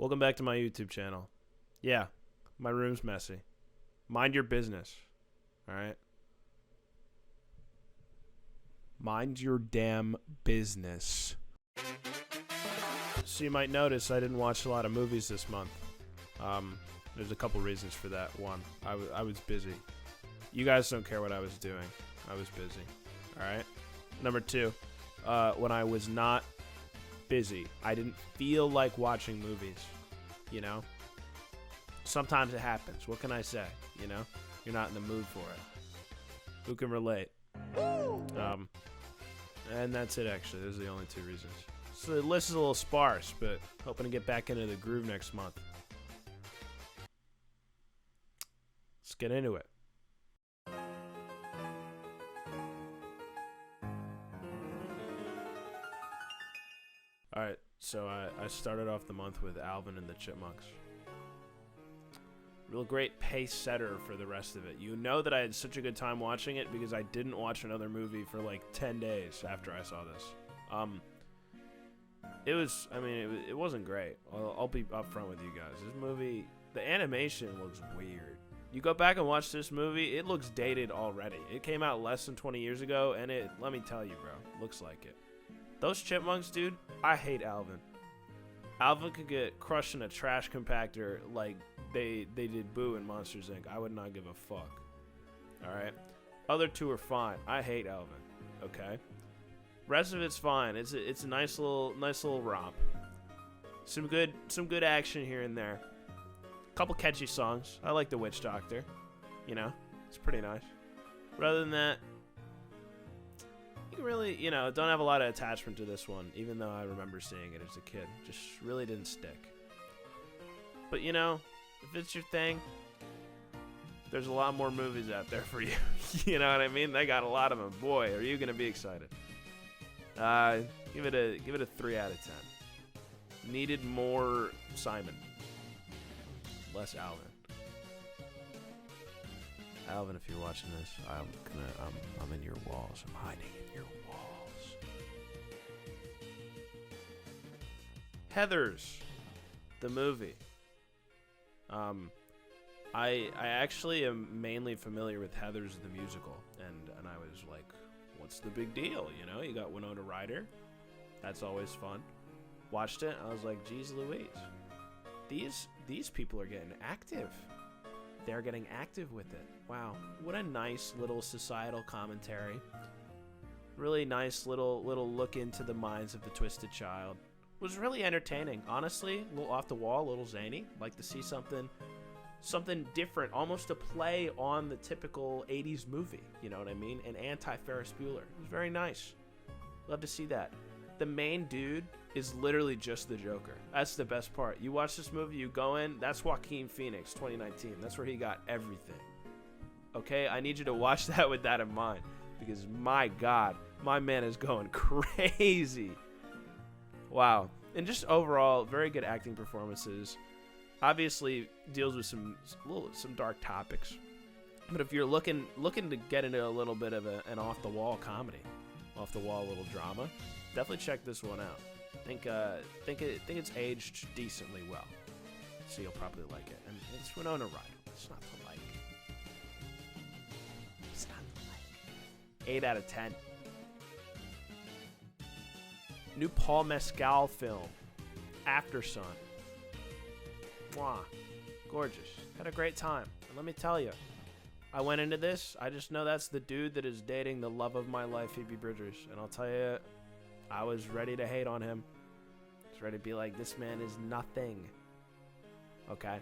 Welcome back to my YouTube channel. Yeah, my room's messy. Mind your business. Alright? Mind your damn business. So you might notice I didn't watch a lot of movies this month. There's a couple reasons for that. One, I was busy. You guys don't care what I was doing. I was busy. Alright? Number two, when I was not busy, I didn't feel like watching movies. You know? Sometimes it happens. What can I say? You know? You're not in the mood for it. Who can relate? And that's it, actually. Those are the only two reasons. So the list is a little sparse, but hoping to get back into the groove next month. Let's get into it. Alright, so I started off the month with Alvin and the Chipmunks. Real great pace setter for the rest of it. You know that I had such a good time watching it because I didn't watch another movie for like 10 days after I saw this. It wasn't great. I'll be upfront with you guys. This movie, the animation looks weird. You go back and watch this movie, it looks dated already. It came out less than 20 years ago, and let me tell you, bro, looks like it. Those chipmunks, dude, I hate Alvin. Alvin could get crushed in a trash compactor like they did Boo in Monsters, Inc. I would not give a fuck. Alright? Other two are fine. I hate Alvin. Okay? Rest of it's fine. It's a nice little romp. Some good action here and there. Couple catchy songs. I like the Witch Doctor. You know? It's pretty nice. But other than that, you really, don't have a lot of attachment to this one, even though I remember seeing it as a kid. Just really didn't stick. But, if it's your thing, there's a lot more movies out there for you. You know what I mean? They got a lot of them. Boy, are you going to be excited. Give it a 3 out of 10. Needed more Simon. Less Alvin. Alvin, if you're watching this, I'm in your walls. I'm hiding in your walls. Heathers, the movie. I actually am mainly familiar with Heathers the musical, and I was like, what's the big deal? You got Winona Ryder. That's always fun. Watched it. I was like, geez Louise, these people are getting active. They're getting active with it. Wow, what a nice little societal commentary. Really nice little look into the minds of the twisted child. Was really entertaining. Honestly, a little off the wall, a little zany. Like to see something different, almost a play on the typical 80s movie. You know what I mean? An anti-Ferris Bueller. It was very nice. Love to see that. The main dude is literally just the Joker. That's the best part. You watch this movie, you go in, that's Joaquin Phoenix 2019. That's where he got everything. Okay? I need you to watch that with that in mind. Because my God, my man is going crazy. Wow. And just overall, very good acting performances. Obviously deals with some dark topics. But if you're looking to get into a little bit of an off-the-wall comedy, off-the-wall little drama, definitely check this one out. Think it's aged decently well, so you'll probably like it. And it's Winona Ryder. It's not to like. It's not to like. 8 out of 10. New Paul Mescal film, After Sun. Mwah. Gorgeous. Had a great time. And let me tell you, I went into this, I just know that's the dude that is dating the love of my life, Phoebe Bridgers. And I'll tell you, I was ready to hate on him. I was ready to be like, this man is nothing. Okay?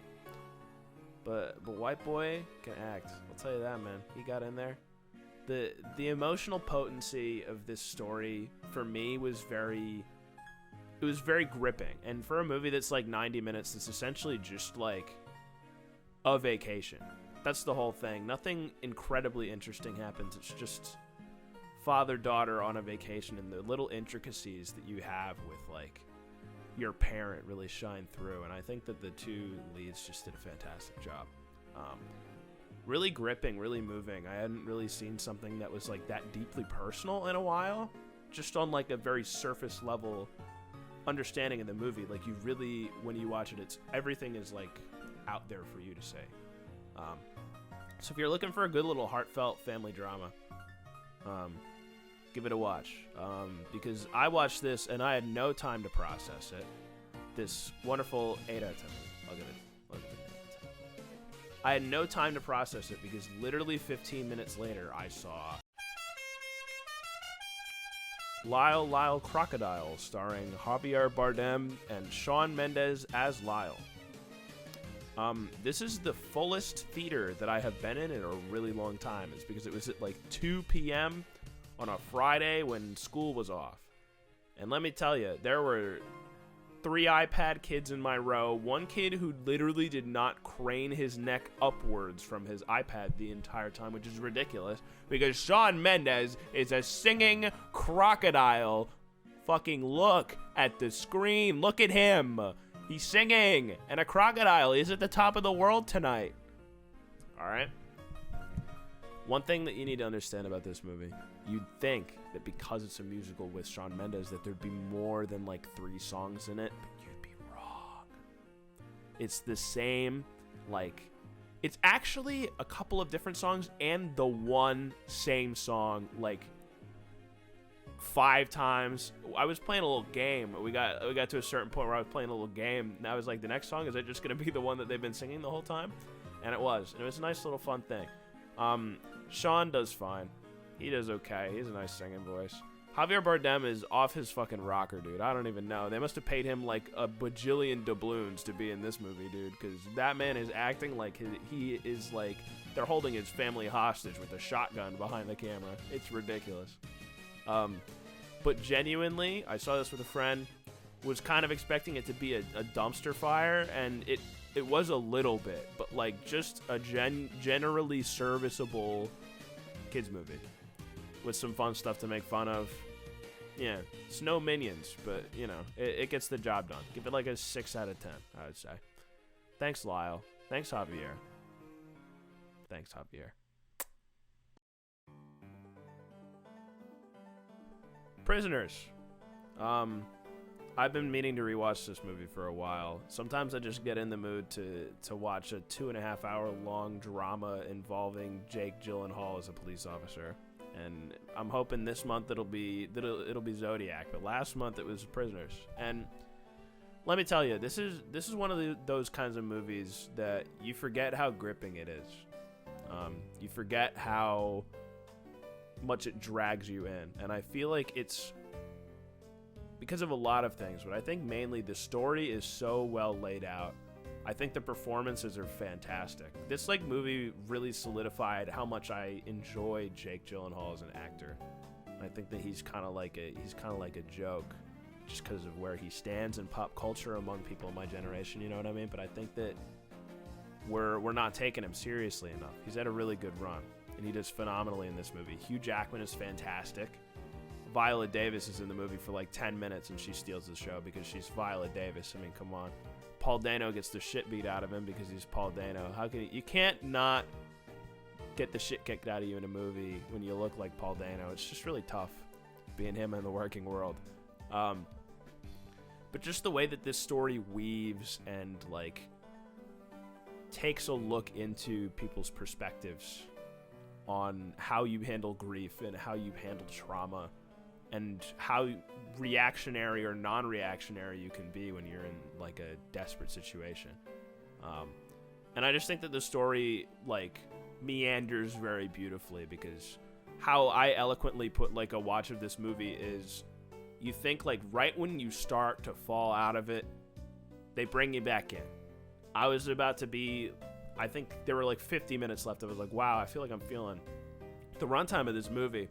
But White Boy can act. I'll tell you that, man. He got in there. The emotional potency of this story, for me, was very gripping. And for a movie that's like 90 minutes, it's essentially just like a vacation. That's the whole thing. Nothing incredibly interesting happens. It's just father-daughter on a vacation, and the little intricacies that you have with like your parent really shine through. And I think that the two leads just did a fantastic job. Really gripping, really moving. I hadn't really seen something that was like that deeply personal in a while, just on like a very surface level understanding of the movie. Like, you really, when you watch it, everything is like out there for you to say. So if you're looking for a good little heartfelt family drama, give it a watch. Because I watched this and I had no time to process it. This wonderful 8 out of 10 movie. I'll give it an 8 out of 10. I had no time to process it because literally 15 minutes later I saw Lyle Crocodile, starring Javier Bardem and Shawn Mendes as Lyle. This is the fullest theater that I have been in a really long time. It's because it was at like 2 p.m. on a Friday when school was off. And let me tell you, there were 3 iPad kids in my row. One kid who literally did not crane his neck upwards from his iPad the entire time, which is ridiculous because Shawn Mendes is a singing crocodile. Fucking look at the screen. Look at him. He's singing. And a crocodile is at the top of the world tonight. All right. One thing that you need to understand about this movie, you'd think that because it's a musical with Shawn Mendes that there'd be more than like 3 songs in it, but you'd be wrong. It's the same, like, it's actually a couple of different songs and the one same song, like, 5 times. I was playing a little game. We got to a certain point where I was playing a little game, and I was like, the next song, is it just going to be the one that they've been singing the whole time? And it was. And it was a nice little fun thing. Shawn does fine. He does okay. He has a nice singing voice. Javier Bardem is off his fucking rocker, dude. I don't even know. They must have paid him like a bajillion doubloons to be in this movie, dude, because that man is acting like he is like they're holding his family hostage with a shotgun behind the camera. It's ridiculous. But genuinely, I saw this with a friend, was kind of expecting it to be a dumpster fire, and it was a little bit, but like just a generally serviceable kids movie with some fun stuff to make fun of. Yeah, it's no Minions, but you know, it gets the job done. Give it like a 6 out of 10, I would say. Thanks, Lyle. Thanks, Javier. Thanks, Javier. Prisoners. I've been meaning to rewatch this movie for a while. Sometimes I just get in the mood to watch a 2.5 hour long drama involving Jake Gyllenhaal as a police officer. And I'm hoping this month it'll be Zodiac, but last month it was Prisoners. And let me tell you, this is one of those kinds of movies that you forget how gripping it is. You forget how much it drags you in, and I feel like it's because of a lot of things, but I think mainly the story is so well laid out. I think the performances are fantastic. This like movie really solidified how much I enjoy Jake Gyllenhaal as an actor. I think that he's kind of like a joke, just because of where he stands in pop culture among people in my generation. You know what I mean? But I think that we're not taking him seriously enough. He's had a really good run, and he does phenomenally in this movie. Hugh Jackman is fantastic. Viola Davis is in the movie for like 10 minutes, and she steals the show because she's Viola Davis. I mean, come on. Paul Dano gets the shit beat out of him because he's Paul Dano. How can you can't not get the shit kicked out of you in a movie when you look like Paul Dano? It's just really tough being him in the working world. But just the way that this story weaves and like takes a look into people's perspectives on how you handle grief and how you handle trauma and how reactionary or non-reactionary you can be when you're in like a desperate situation. And I just think that the story like meanders very beautifully, because how I eloquently put like a watch of this movie is you think like right when you start to fall out of it, they bring you back in. I was about to be, I think there were like 50 minutes left. I was like, wow, I feel like I'm feeling the runtime of this movie.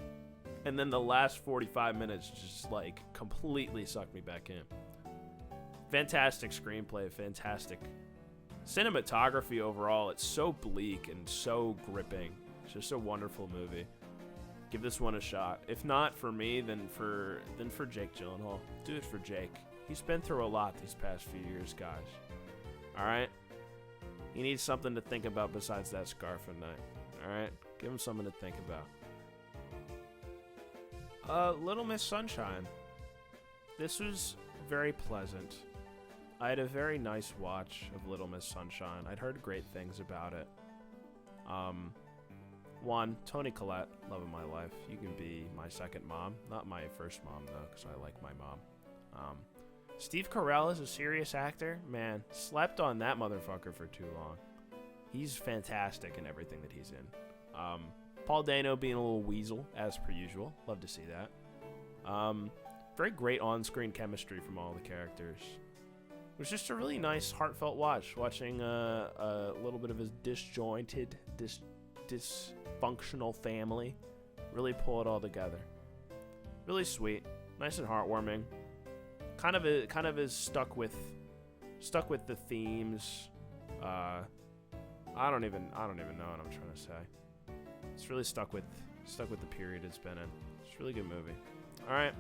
And then the last 45 minutes just like completely sucked me back in. Fantastic screenplay, fantastic cinematography overall. It's so bleak and so gripping. It's just a wonderful movie. Give this one a shot. If not for me, then for Jake Gyllenhaal. Do it for Jake. He's been through a lot these past few years, guys. All right? He needs something to think about besides that scarf at night. All right? Give him something to think about. Little Miss Sunshine. This was very pleasant. I had a very nice watch of Little Miss Sunshine. I'd heard great things about it. One, Toni Collette, love of my life. You can be my second mom. Not my first mom, though, because I like my mom. Steve Carell is a serious actor. Man, slept on that motherfucker for too long. He's fantastic in everything that he's in. Paul Dano being a little weasel, as per usual. Love to see that. Very great on-screen chemistry from all the characters. It was just a really nice, heartfelt watch. Watching a little bit of his disjointed, dysfunctional family really pull it all together. Really sweet, nice and heartwarming. Kind of is stuck with the themes. I don't even know what I'm trying to say. It's really stuck with the period it's been in. It's a really good movie. All right,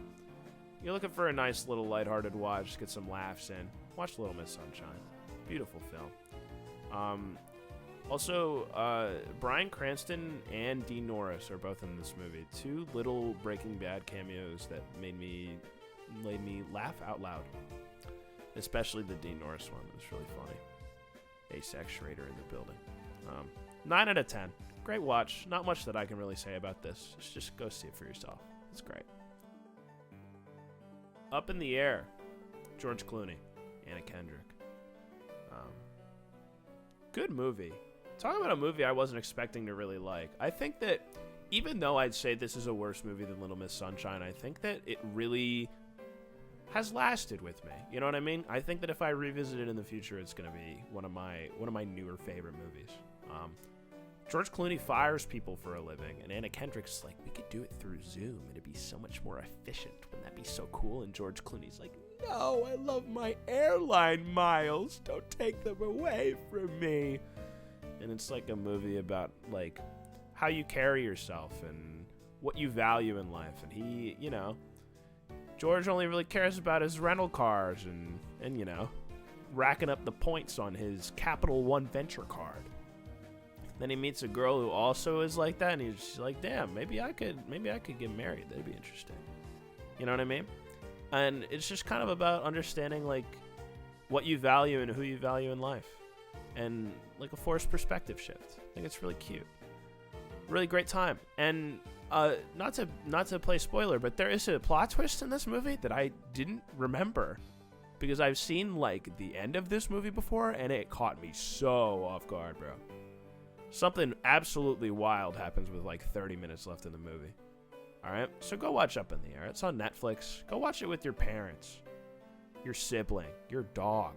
you're looking for a nice little lighthearted watch, get some laughs in. Watch Little Miss Sunshine. Beautiful film. Also, Bryan Cranston and Dean Norris are both in this movie. Two little Breaking Bad cameos that made me laugh out loud. Especially the Dean Norris one. It was really funny. Asex Schrader in the building. 9 out of 10. Great watch. Not much that I can really say about this. Just go see it for yourself. It's great. Up in the Air. George Clooney. Anna Kendrick. Good movie. Talking about a movie I wasn't expecting to really like. I think that even though I'd say this is a worse movie than Little Miss Sunshine, I think that it really has lasted with me. You know what I mean? I think that if I revisit it in the future, it's going to be one of my newer favorite movies. George Clooney fires people for a living, and Anna Kendrick's like, we could do it through Zoom. It'd be so much more efficient. Wouldn't that be so cool? And George Clooney's like, no, I love my airline miles. Don't take them away from me. And it's like a movie about like how you carry yourself and what you value in life. And he, you know, George only really cares about his rental cars and you know, racking up the points on his Capital One Venture card. Then he meets a girl who also is like that, and he's just like, damn, maybe I could get married. That'd be interesting. You know what I mean? And it's just kind of about understanding like what you value and who you value in life, and like a forced perspective shift. I think it's really cute. Really great time. And not to play spoiler, but there is a plot twist in this movie that I didn't remember because I've seen like the end of this movie before, and it caught me so off guard, bro. Something absolutely wild happens with like 30 minutes left in the movie. Alright, so go watch Up in the Air. It's on Netflix. Go watch it with your parents, your sibling, your dog.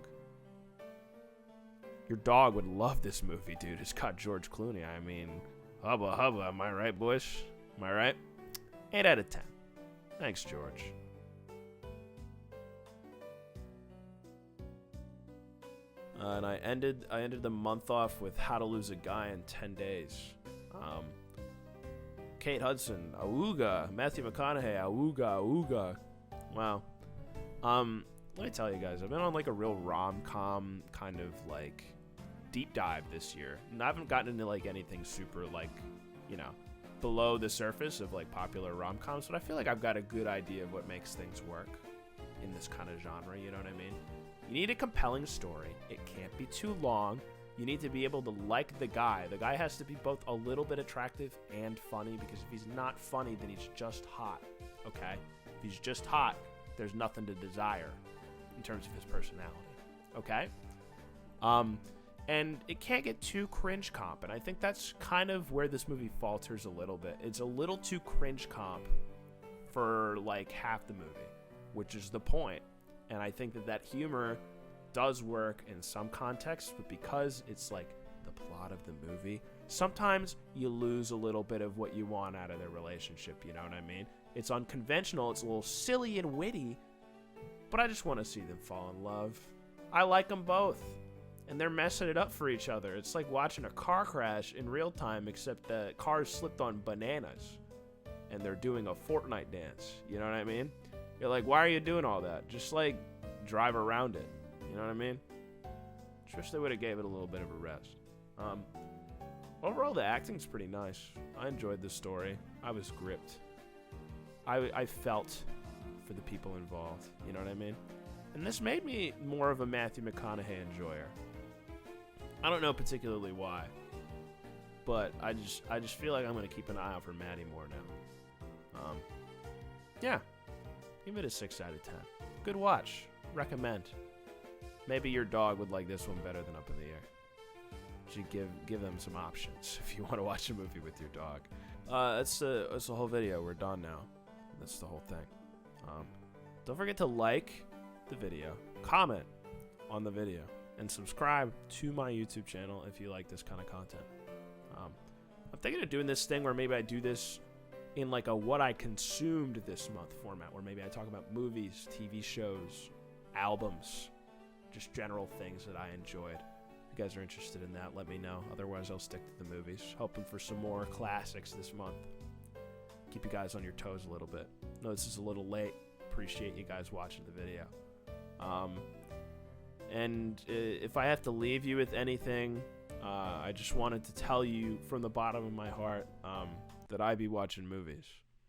Your dog would love this movie, dude. It's got George Clooney. I mean, hubba hubba. Am I right, boys? Am I right? 8 out of 10. Thanks, George. And I ended the month off with How to Lose a Guy in 10 Days. Kate Hudson, awooga. Matthew McConaughey, awooga. Wow. Let me tell you guys, I've been on like a real rom-com kind of like deep dive this year. And I haven't gotten into like anything super like, you know, below the surface of like popular rom-coms, but I feel like I've got a good idea of what makes things work in this kind of genre, you know what I mean? You need a compelling story. It can't be too long. You need to be able to like the guy. The guy has to be both a little bit attractive and funny, because if he's not funny, then he's just hot, okay? If he's just hot, there's nothing to desire in terms of his personality, okay? And it can't get too cringe comp, and I think that's kind of where this movie falters a little bit. It's a little too cringe comp for like half the movie, which is the point. And I think that humor does work in some contexts, but because it's like the plot of the movie, sometimes you lose a little bit of what you want out of their relationship, you know what I mean? It's unconventional, it's a little silly and witty, but I just want to see them fall in love. I like them both, and they're messing it up for each other. It's like watching a car crash in real time, except the cars slipped on bananas, and they're doing a Fortnite dance, you know what I mean? You're like, why are you doing all that? Just like drive around it. You know what I mean? Just wish they would have gave it a little bit of a rest. Overall, the acting's pretty nice. I enjoyed the story. I was gripped. I felt for the people involved. You know what I mean? And this made me more of a Matthew McConaughey enjoyer. I don't know particularly why, but I just feel like I'm gonna keep an eye out for Maddie more now. Yeah, give it a 6 out of 10. Good watch. Recommend. Maybe your dog would like this one better than Up in the Air. You should give them some options if you want to watch a movie with your dog. That's the whole video. We're done now. That's the whole thing. Don't forget to like the video, comment on the video, and subscribe to my YouTube channel if you like this kind of content. I'm thinking of doing this thing where maybe I do this in like a what I consumed this month format, where maybe I talk about movies, TV shows, albums, just general things that I enjoyed. If you guys are interested in that, let me know. Otherwise, I'll stick to the movies. Hoping for some more classics this month. Keep you guys on your toes a little bit. I know this is a little late. Appreciate you guys watching the video. And if I have to leave you with anything, I just wanted to tell you from the bottom of my heart that I be watching movies.